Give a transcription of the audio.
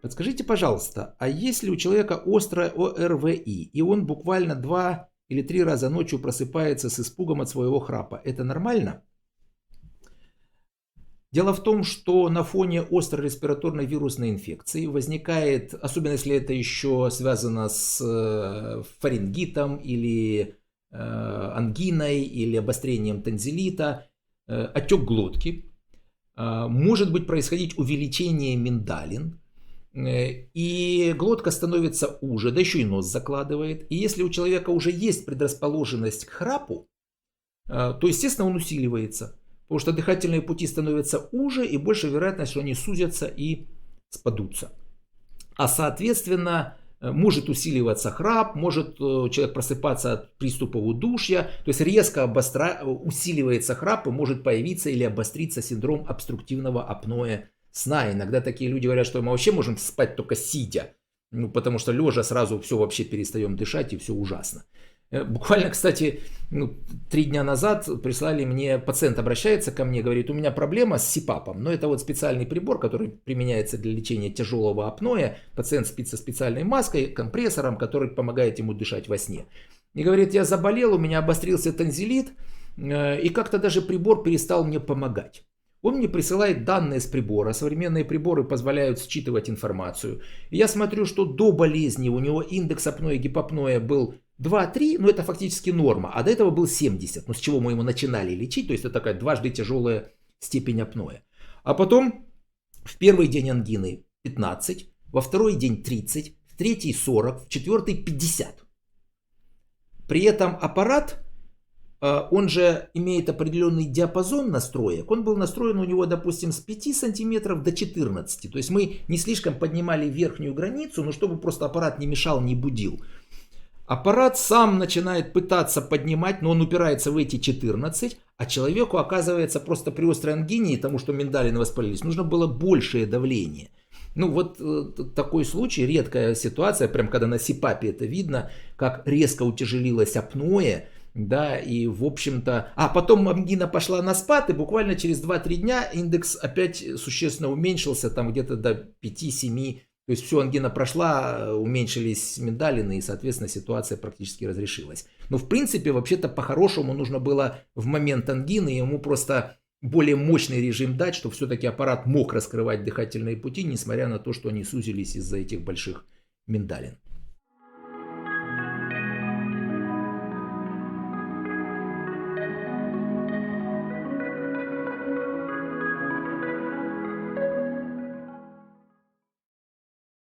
Подскажите, пожалуйста, а если у человека острое ОРВИ, и он буквально 2 или 3 раза ночью просыпается с испугом от своего храпа, это нормально? Дело в том, что на фоне острой респираторной вирусной инфекции возникает, особенно если это еще связано с фарингитом или ангиной или обострением тонзиллита, отек глотки, может быть происходить увеличение миндалин, и глотка становится уже, да еще и нос закладывает. И если у человека уже есть предрасположенность к храпу, то, естественно, он усиливается. Потому что дыхательные пути становятся уже, и больше вероятность, что они сузятся и спадутся. А соответственно, может усиливаться храп, может человек просыпаться от приступа удушья. То есть резко усиливается храп, и может появиться или обостриться синдром обструктивного апноэ сна. Иногда такие люди говорят, что мы вообще можем спать только сидя. Ну, потому что лежа сразу все вообще перестаем дышать, и все ужасно. Буквально, кстати, 3 дня назад прислали мне, пациент обращается ко мне, говорит, у меня проблема с СИПАПом, но это вот специальный прибор, который применяется для лечения тяжелого апноэ. Пациент спит со специальной маской, компрессором, который помогает ему дышать во сне. И говорит, я заболел, у меня обострился тонзиллит, и как-то даже прибор перестал мне помогать. Он мне присылает данные с прибора. Современные приборы позволяют считывать информацию. И я смотрю, что до болезни у него индекс апноэ, гипопноэ был 2-3, но это фактически норма, а до этого был 70, ну с чего мы ему начинали лечить, то есть это такая дважды тяжелая степень апноэ. А потом в первый день ангины 15, во второй день 30, в третий 40, в четвертый 50. При этом аппарат, он же имеет определенный диапазон настроек, он был настроен у него, допустим, с 5 сантиметров до 14, то есть мы не слишком поднимали верхнюю границу, но чтобы просто аппарат не мешал, не будил. Аппарат сам начинает пытаться поднимать, но он упирается в эти 14, а человеку, оказывается, просто при острой ангине и тому, что миндалины воспалились, нужно было большее давление. Ну вот такой случай, редкая ситуация, прям когда на СИПАПе это видно, как резко утяжелилось апноэ, да, и в общем-то... А потом ангина пошла на спад, и буквально через 2-3 дня индекс опять существенно уменьшился, там где-то до 5-7. То есть все, ангина прошла, уменьшились миндалины, и, соответственно, ситуация практически разрешилась. Но, в принципе, вообще-то, по-хорошему, нужно было в момент ангины ему просто более мощный режим дать, чтобы все-таки аппарат мог раскрывать дыхательные пути, несмотря на то, что они сузились из-за этих больших миндалин.